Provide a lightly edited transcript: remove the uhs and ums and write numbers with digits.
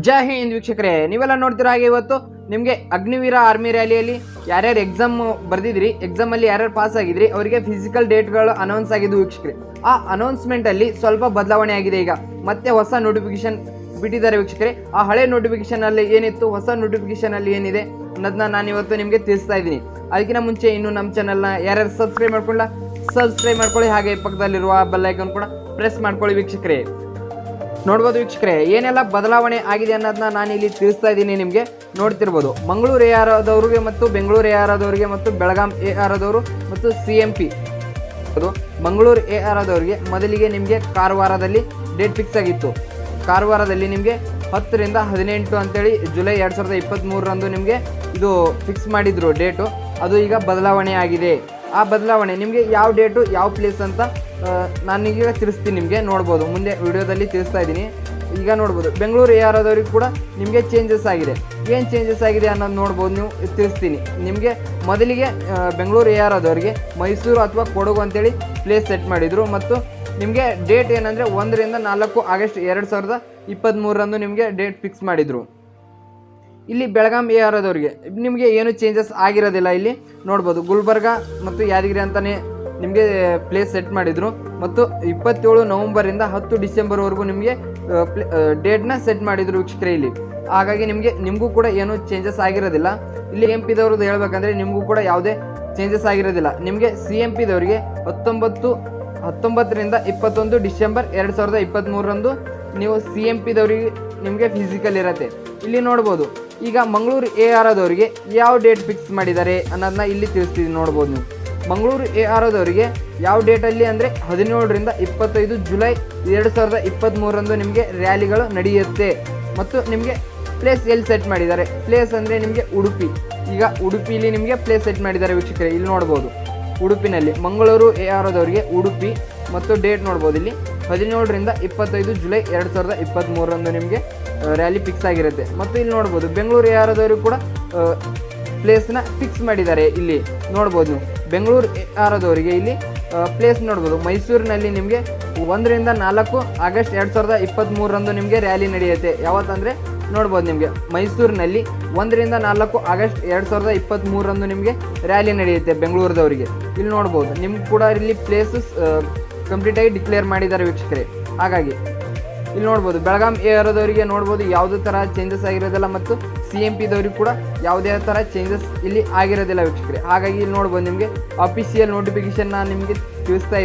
ಜೈ ಹಿಂದ್ ವೀಕ್ಷಕರೇ, ನೀವೆಲ್ಲ ನೋಡ್ತೀರಾ ಹಾಗೆ ಇವತ್ತು ನಿಮಗೆ ಅಗ್ನಿವೀರ ಆರ್ಮಿ ರ್ಯಾಲಿಯಲ್ಲಿ ಯಾರ್ಯಾರು ಎಕ್ಸಾಮ್ ಬರ್ದಿದ್ರಿ, ಎಕ್ಸಾಮ್ ಅಲ್ಲಿ ಯಾರ್ಯಾರು ಪಾಸ್ ಆಗಿದ್ರಿ ಅವರಿಗೆ ಫಿಸಿಕಲ್ ಡೇಟ್ಗಳು ಅನೌನ್ಸ್ ಆಗಿದ್ದು ವೀಕ್ಷಕರೇ. ಆ ಅನೌನ್ಸ್ಮೆಂಟ್ ಅಲ್ಲಿ ಸ್ವಲ್ಪ ಬದಲಾವಣೆ ಆಗಿದೆ. ಈಗ ಮತ್ತೆ ಹೊಸ ನೋಟಿಫಿಕೇಶನ್ ಬಿಟ್ಟಿದ್ದಾರೆ ವೀಕ್ಷಕರೇ. ಆ ಹಳೆ ನೋಟಿಫಿಕೇಶನ್ ಅಲ್ಲಿ ಏನಿತ್ತು, ಹೊಸ ನೋಟಿಫಿಕೇಶನ್ ಅಲ್ಲಿ ಏನಿದೆ ಅನ್ನೋದನ್ನ ನಾನು ಇವತ್ತು ನಿಮಗೆ ತಿಳಿಸ್ತಾ ಇದ್ದೀನಿ. ಅದಕ್ಕಿಂತ ಮುಂಚೆ ಇನ್ನು ನಮ್ಮ ಚಾನಲ್ನ ಯಾರ್ಯಾರು ಸಬ್ಸ್ಕ್ರೈಬ್ ಮಾಡ್ಕೊಳ್ಳಿ, ಹಾಗೆ ಪಕ್ಕದಲ್ಲಿರುವ ಬೆಲ್ ಐಕಾನ್ ಕೂಡ ಪ್ರೆಸ್ ಮಾಡ್ಕೊಳ್ಳಿ ವೀಕ್ಷಕರೇ. ನೋಡ್ಬೋದು ವೀಕ್ಷಕರೇ, ಏನೆಲ್ಲ ಬದಲಾವಣೆ ಆಗಿದೆ ಅನ್ನೋದನ್ನ ನಾನು ಇಲ್ಲಿ ತಿಳಿಸ್ತಾ ಇದ್ದೀನಿ. ನಿಮಗೆ ನೋಡ್ತಿರ್ಬೋದು, ಮಂಗಳೂರು ಎ ಆರ್ ಆದವರಿಗೆ ಮತ್ತು ಬೆಂಗಳೂರು ಎ ಆರ್ ಆದವರಿಗೆ ಮತ್ತು ಬೆಳಗಾಂ ಎ ಆರ್ ಆದವರು ಮತ್ತು CMP ಮಂಗಳೂರು ಎ ಆರ್ ಆದವರಿಗೆ ಮೊದಲಿಗೆ ನಿಮಗೆ ಕಾರವಾರದಲ್ಲಿ ಡೇಟ್ ಫಿಕ್ಸ್ ಆಗಿತ್ತು. ಕಾರವಾರದಲ್ಲಿ ನಿಮಗೆ 10 ರಿಂದ 18 ಅಂತೇಳಿ ಜುಲೈ 2023 ನಿಮಗೆ ಇದು ಫಿಕ್ಸ್ ಮಾಡಿದ್ರು ಡೇಟು. ಅದು ಈಗ ಬದಲಾವಣೆ ಆಗಿದೆ. ಆ ಬದಲಾವಣೆ ನಿಮಗೆ ಯಾವ ಡೇಟು ಯಾವ ಪ್ಲೇಸ್ ಅಂತ ನಾನೀಗ ತಿಳಿಸ್ತೀನಿ. ನಿಮಗೆ ನೋಡ್ಬೋದು, ಮುಂದೆ ವಿಡಿಯೋದಲ್ಲಿ ತಿಳಿಸ್ತಾ ಇದ್ದೀನಿ. ಈಗ ನೋಡ್ಬೋದು, ಬೆಂಗಳೂರು ಎ ಆರ್ ಆದವ್ರಿಗೆ ಕೂಡ ನಿಮಗೆ ಚೇಂಜಸ್ ಆಗಿದೆ. ಏನು ಚೇಂಜಸ್ ಆಗಿದೆ ಅನ್ನೋದು ನೋಡ್ಬೋದು, ನೀವು ತಿಳಿಸ್ತೀನಿ ನಿಮಗೆ. ಮೊದಲಿಗೆ ಬೆಂಗಳೂರು ಎ ಆರ್ ಆದವರಿಗೆ ಮೈಸೂರು ಅಥವಾ ಕೊಡಗು ಅಂತೇಳಿ ಪ್ಲೇಸ್ ಸೆಟ್ ಮಾಡಿದರು. ಮತ್ತು ನಿಮಗೆ ಡೇಟ್ ಏನಂದರೆ 1 ರಿಂದ 4 ಆಗಸ್ಟ್ 2023 ನಿಮಗೆ ಡೇಟ್ ಫಿಕ್ಸ್ ಮಾಡಿದರು. ಇಲ್ಲಿ ಬೆಳಗಾಂ ಎ ಆರ್ ಆದವರಿಗೆ ನಿಮಗೆ ಏನು ಚೇಂಜಸ್ ಆಗಿರೋದಿಲ್ಲ. ಇಲ್ಲಿ ನೋಡ್ಬೋದು, ಗುಲ್ಬರ್ಗ ಮತ್ತು ಯಾದಗಿರಿ ಅಂತಲೇ ನಿಮಗೆ ಪ್ಲೇಸ್ ಸೆಟ್ ಮಾಡಿದರು. ಮತ್ತು 27 ನವಂಬರಿಂದ 10 ಡಿಸೆಂಬರ್ವರೆಗೂ ನಿಮಗೆ ಡೇಟ್ನ ಸೆಟ್ ಮಾಡಿದರು ವೀಕ್ಷಕರೇ ಇಲ್ಲಿ. ಹಾಗಾಗಿ ನಿಮಗೂ ಕೂಡ ಏನು ಚೇಂಜಸ್ ಆಗಿರೋದಿಲ್ಲ. ಇಲ್ಲಿ MP ದವ್ರದ್ದು ಹೇಳ್ಬೇಕಂದ್ರೆ ನಿಮಗೂ ಕೂಡ ಯಾವುದೇ ಚೇಂಜಸ್ ಆಗಿರೋದಿಲ್ಲ. ನಿಮಗೆ CMP ದವರಿಗೆ 19 ರಿಂದ 21 ಡಿಸೆಂಬರ್ 2023 ನೀವು CMP ದವರಿಗೆ ನಿಮಗೆ ಫಿಸಿಕಲ್ ಇರುತ್ತೆ. ಇಲ್ಲಿ ನೋಡ್ಬೋದು, ಈಗ ಮಂಗಳೂರು ಎ ಆರ್ ಆದವರಿಗೆ ಯಾವ ಡೇಟ್ ಫಿಕ್ಸ್ ಮಾಡಿದ್ದಾರೆ ಅನ್ನೋದನ್ನ ಇಲ್ಲಿ ತಿಳಿಸ್ತೀವಿ. ನೋಡ್ಬೋದು ನೀವು, ಮಂಗಳೂರು ಎ ಆರ್ ಆದವರಿಗೆ ಯಾವ ಡೇಟಲ್ಲಿ ಅಂದರೆ 17 ರಿಂದ 25 ಜುಲೈ 2023 ನಿಮಗೆ ರ್ಯಾಲಿಗಳು ನಡೆಯುತ್ತೆ. ಮತ್ತು ನಿಮಗೆ ಪ್ಲೇಸ್ ಎಲ್ಲಿ ಸೆಟ್ ಮಾಡಿದ್ದಾರೆ, ಪ್ಲೇಸ್ ಅಂದರೆ ನಿಮಗೆ ಉಡುಪಿ. ಈಗ ಉಡುಪಿಲಿ ನಿಮಗೆ ಪ್ಲೇಸ್ ಸೆಟ್ ಮಾಡಿದ್ದಾರೆ ವೀಕ್ಷಕರೇ. ಇಲ್ಲಿ ನೋಡ್ಬೋದು, ಉಡುಪಿನಲ್ಲಿ ಮಂಗಳೂರು ಎ ಆರ್ ಆದವರಿಗೆ ಉಡುಪಿ. ಮತ್ತು ಡೇಟ್ ನೋಡ್ಬೋದು, ಇಲ್ಲಿ 17 ರಿಂದ 25 ಜುಲೈ 2023 ನಿಮಗೆ ರ್ಯಾಲಿ ಫಿಕ್ಸ್ ಆಗಿರುತ್ತೆ. ಮತ್ತು ಇಲ್ಲಿ ನೋಡ್ಬೋದು, ಬೆಂಗಳೂರು ಎ ಆರ್ ಆದವರು ಕೂಡ ಪ್ಲೇಸ್ನ ಫಿಕ್ಸ್ ಮಾಡಿದ್ದಾರೆ. ಇಲ್ಲಿ ನೋಡ್ಬೋದು ನೀವು, ಬೆಂಗಳೂರು ಎ ಆರ್ ಆದವರಿಗೆ ಇಲ್ಲಿ ಪ್ಲೇಸ್ ನೋಡ್ಬೋದು, ಮೈಸೂರಿನಲ್ಲಿ ನಿಮಗೆ 1 ರಿಂದ 4 ಆಗಸ್ಟ್ 2023 ನಿಮಗೆ ರ್ಯಾಲಿ ನಡೆಯುತ್ತೆ. ಯಾವತ್ತಂದರೆ ನೋಡ್ಬೋದು, ನಿಮಗೆ ಮೈಸೂರಿನಲ್ಲಿ 1 ರಿಂದ 4 ಆಗಸ್ಟ್ 2023 ನಿಮಗೆ ರ್ಯಾಲಿ ನಡೆಯುತ್ತೆ ಬೆಂಗಳೂರದವರಿಗೆ. ಇಲ್ಲಿ ನೋಡ್ಬೋದು, ನಿಮ್ಗೆ ಕೂಡ ಇಲ್ಲಿ ಪ್ಲೇಸಸ್ ಕಂಪ್ಲೀಟಾಗಿ ಡಿಕ್ಲೇರ್ ಮಾಡಿದ್ದಾರೆ ವೀಕ್ಷಕರೇ. ಹಾಗಾಗಿ ಇಲ್ಲಿ ನೋಡ್ಬೋದು, ಬೆಳಗಾಂ ಎ ಆರ್ ಆದವರಿಗೆ ನೋಡ್ಬೋದು ಯಾವುದೇ ಥರ ಚೇಂಜಸ್ ಆಗಿರೋದಿಲ್ಲ. ಮತ್ತು CMP ದವ್ರಿಗೆ ಕೂಡ ಯಾವುದೇ ಥರ ಚೇಂಜಸ್ ಇಲ್ಲಿ ಆಗಿರೋದಿಲ್ಲ ವೀಕ್ಷಕರೇ. ಹಾಗಾಗಿ ಇಲ್ಲಿ ನೋಡ್ಬೋದು, ನಿಮಗೆ ಅಫಿಷಿಯಲ್ ನೋಟಿಫಿಕೇಶನ್ ನಿಮಗೆ ತಿಳಿಸ್ತಾ